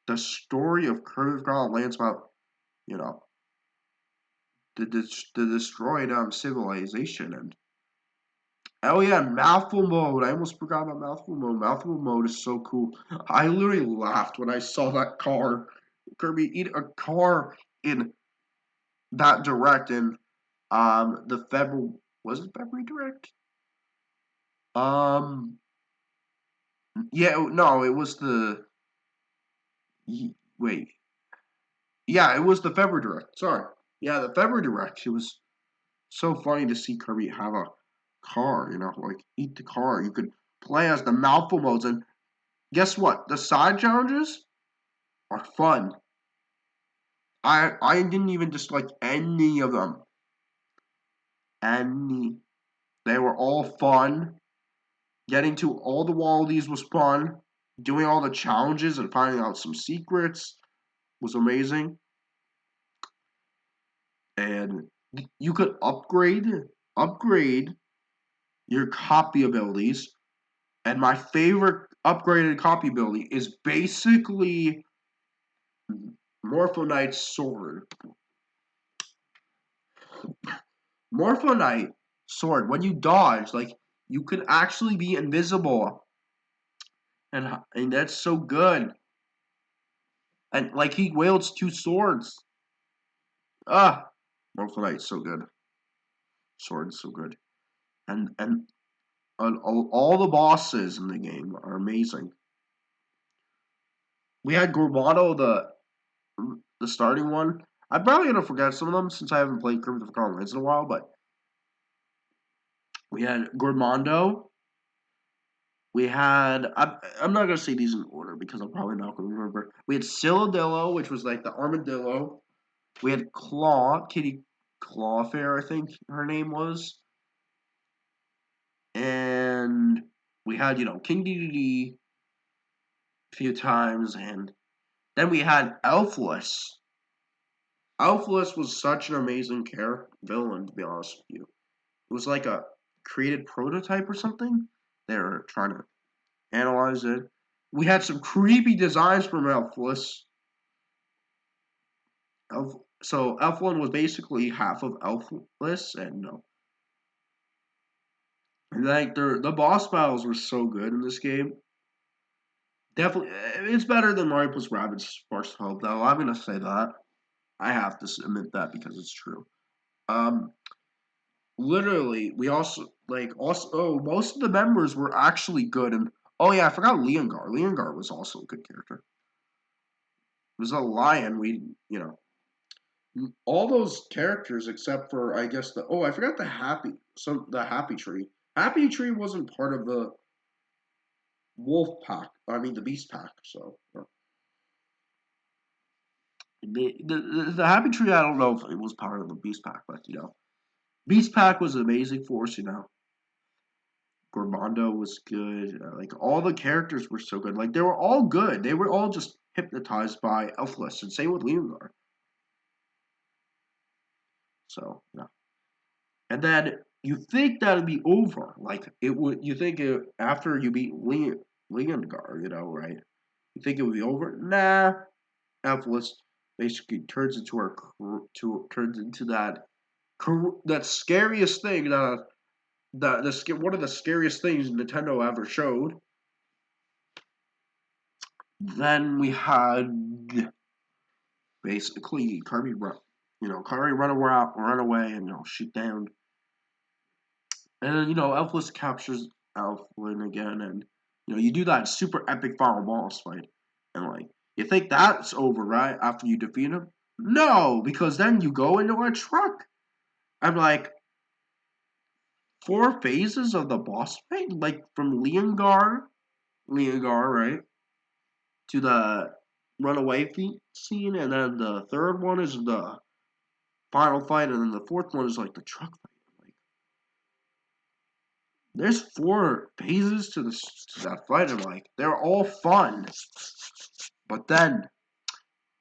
A: of Kirby Forgotten Lands about, you know, the destroyed civilization. And oh yeah, mouthful mode. I almost forgot about mouthful mode. Mouthful mode is so cool. I literally laughed when I saw that car. Kirby eat a car in that direct, and the February, was it February direct? Um yeah, no, it was the wait. Yeah, it was the February direct. Sorry. Yeah, the February direct. It was so funny to see Kirby have a car, you know, like eat the car. You could play as the mouthful modes, and guess what? The side challenges are fun. I didn't even dislike any of them. Any. They were all fun. Getting to all the Waldies was fun. Doing all the challenges and finding out some secrets was amazing. And you could upgrade your copy abilities. And my favorite upgraded copy ability is basically Morphonite's sword. Morphonite sword, when you dodge, like you could actually be invisible, and that's so good. And like he wields 2 swords. Ah, Morphonite's so good. Sword's so good, and all the bosses in the game are amazing. We had Gormano, the starting one. I'm probably gonna forget some of them since I haven't played Crypt of the Forgotten Lands in a while, but we had Gormondo. We had I'm not gonna say these in order because I'm probably not gonna remember. We had Ciladillo, which was like the armadillo. We had Kitty Clawfair, I think her name was, and we had King Dedede a few times, and then we had Elfless. Elfless was such an amazing villain, to be honest with you. It was like a created prototype or something. They were trying to analyze it. We had some creepy designs from Elfless. So Elflin was basically half of Elfless, and no, and like the boss battles were so good in this game. Definitely, it's better than Mario plus Rabbids Sparks of Hope. Though I'm gonna say that. I have to admit that because it's true. Um, Literally, we also most of the members were actually good, and oh yeah, I forgot Leongar. Leongar was also a good character. It was a lion. All those characters except for I guess I forgot the happy tree. Happy tree wasn't part of the wolf pack. I mean the beast pack. So The Happy Tree, I don't know if it was part of the Beast Pack, but Beast Pack was an amazing force. Gormondo was good. Like all the characters were so good. Like they were all good. They were all just hypnotized by Elfless, and same with Leongar. So yeah. And then you think that'd be over. Like it would. You think after you beat Leongar, right? You think it would be over? Nah. Elfless basically turns into that scariest thing one of the scariest things Nintendo ever showed. Then we had basically Kirby run away and shoot down, and then Elfless captures Elflin again, and you do that super epic final boss fight, and like you think that's over right after you defeat him. No, because then you go into a truck. I'm like, 4 phases of the boss fight, like from Leongar, right, to the runaway scene, and then the third one is the final fight, and then the fourth one is like the truck fight. Like, there's 4 phases to that fight, and like they're all fun. But then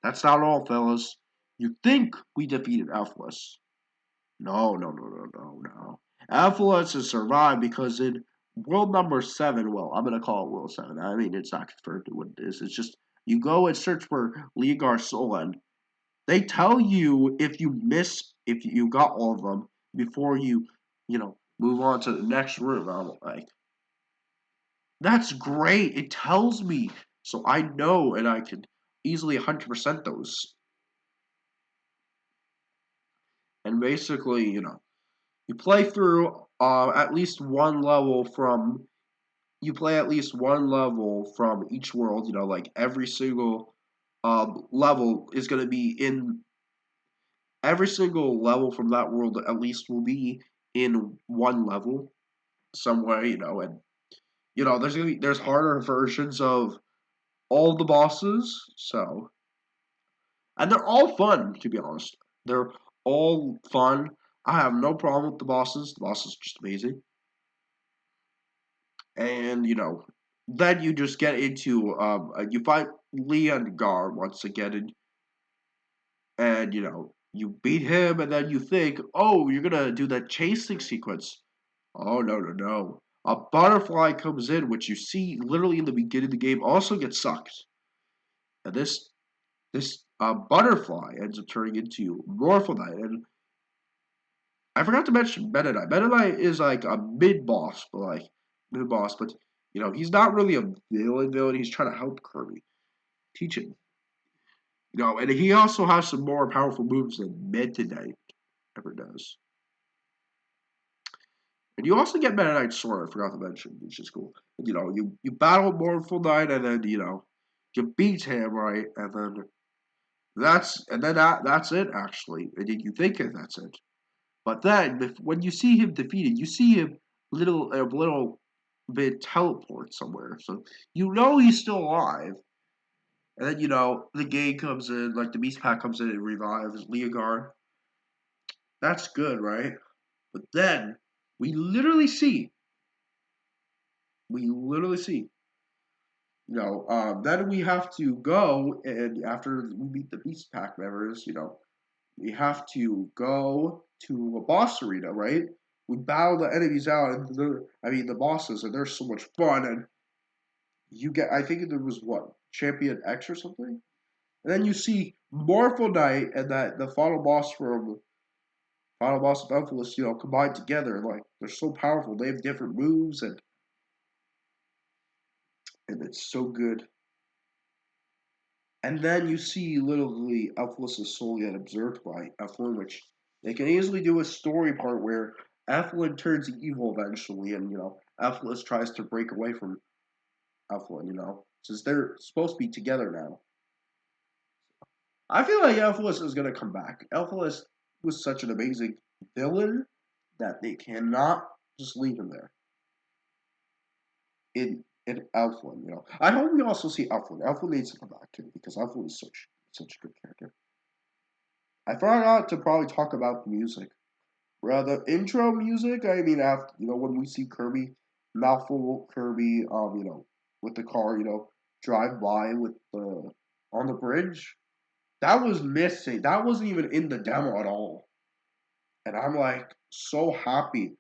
A: that's not all, fellas. You think we defeated Elfless? No, no, no, no, no, no. Elfless has survived because in world number 7, well, I'm gonna call it world 7. I mean, it's not confirmed what it is. It's just you go and search for Leongar Soul, and they tell you if you got all of them before move on to the next room. I'm like, that's great. It tells me so I know and I can easily 100% those. And basically, you play through at least one level from you play at least one level from each world. Like every single level is going to be in every single level from that world at least will be in one level somewhere, and there's harder versions of all the bosses, so and they're all fun to be honest. They're all fun. I have no problem with the bosses. The bosses are just amazing. And then you just get into you fight Leongar once again, and you beat him, and then you think, oh, you're gonna do that chasing sequence. Oh no, no, no! A butterfly comes in, which you see literally in the beginning of the game, also gets sucked, and this butterfly ends up turning into Morphodite. And I forgot to mention Meta-Knight. Meta-Knight is like a mid boss, but he's not really a villain. Villain. He's trying to help Kirby, teach him. And he also has some more powerful moves than Meta-Knight ever does. And you also get Meta Knight's sword, I forgot to mention, which is cool. And, you battle Mournful Knight, and then, you beat him, right? And then that's it, actually. And you think that's it. But then, when you see him defeated, you see him a little bit teleport somewhere. So, he's still alive. And then, the game comes in, like the Beast Pack comes in and revives Leongar. That's good, right? But then, we literally see we literally see. Then we have to go, and after we beat the Beast Pack members, we have to go to a boss arena, right? We battle the enemies out, and the bosses, and they're so much fun. And I think there was what, Champion X or something? And then you see Morphle Knight and the final boss of Elfless, combined together. Like, they're so powerful. They have different moves, and it's so good. And then you see literally Elfless' soul get observed by Eflin, which they can easily do a story part where Eflin turns evil eventually, and Elfless tries to break away from Eflin, since they're supposed to be together now. I feel like Elfless is gonna come back. Elfless was such an amazing villain that they cannot just leave him there. In Elflin, I hope we also see Elflin. Elflin needs to come back too because Elflin is such a good character. I forgot to probably talk about the music. The intro music, I mean, after when we see Kirby, mouthful Kirby, with the car, drive by with the on the bridge, that was missing. That wasn't even in the demo at all. And I'm like so happy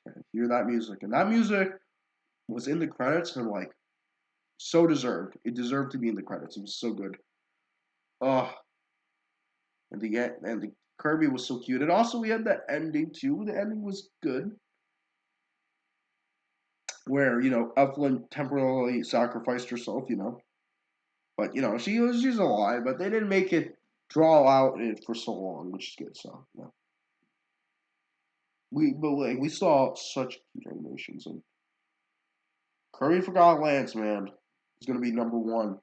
A: to hear that music. And that music was in the credits and like so deserved. It deserved to be in the credits. It was so good. Oh, and the Kirby was so cute. And also we had that ending too. The ending was good. Where, Evelyn temporarily sacrificed herself, But she's alive, but they didn't make it draw out it for so long, which is good, so we saw such cute animations, and Kirby Forgotten Lands, man, is gonna be #1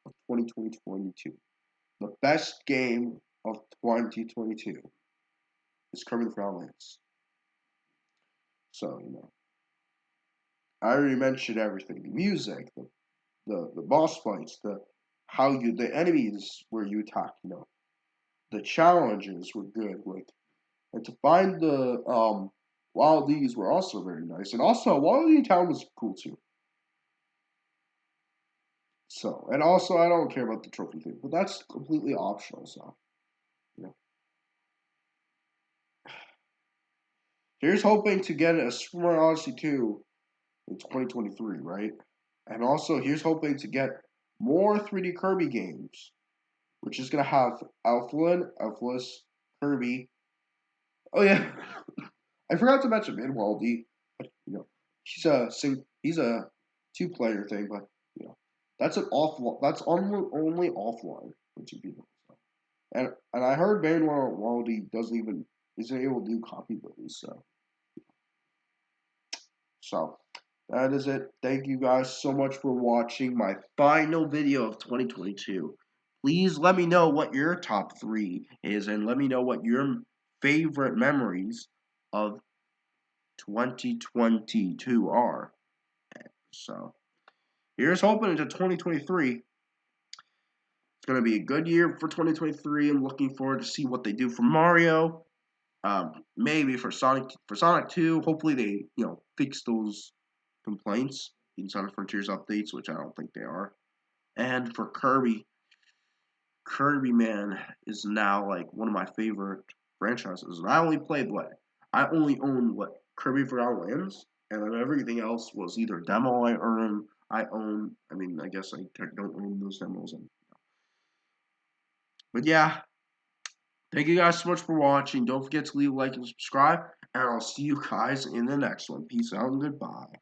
A: of 2022. The best game of 2022 is Kirby Forgotten Lands. So, I already mentioned everything. The music, the boss fights, the enemies where you attack, the challenges were good, and to find the Wild Leagues were also very nice, and also Wild League Town was cool too. So, and also I don't care about the trophy thing, but that's completely optional. So, you know, here's hoping to get a Super Mario Odyssey 2 in 2023, right? And also here's hoping to get more 3D Kirby games, which is gonna have Elflin, Kirby. Oh yeah, I forgot to mention Minwaldy, but he's a 2-player thing, but you know that's only offline for 2 people. So. And I heard Minwaldy isn't able to do copy buildings, so that is it. Thank you guys so much for watching my final video of 2022. Please let me know what your top 3 is, and let me know what your favorite memories of 2022 are. So here's hoping into 2023. It's going to be a good year for 2023. I'm looking forward to see what they do for Mario. Maybe for Sonic 2. Hopefully they fix those complaints in Sonic Frontiers updates, which I don't think they are. And for Kirby, man is now like one of my favorite franchises. And I only own Kirby Forgotten Lands, and then everything else was either demo I own. I mean, I guess I don't own those demos. But yeah, thank you guys so much for watching. Don't forget to leave a like and subscribe, and I'll see you guys in the next one. Peace out and goodbye.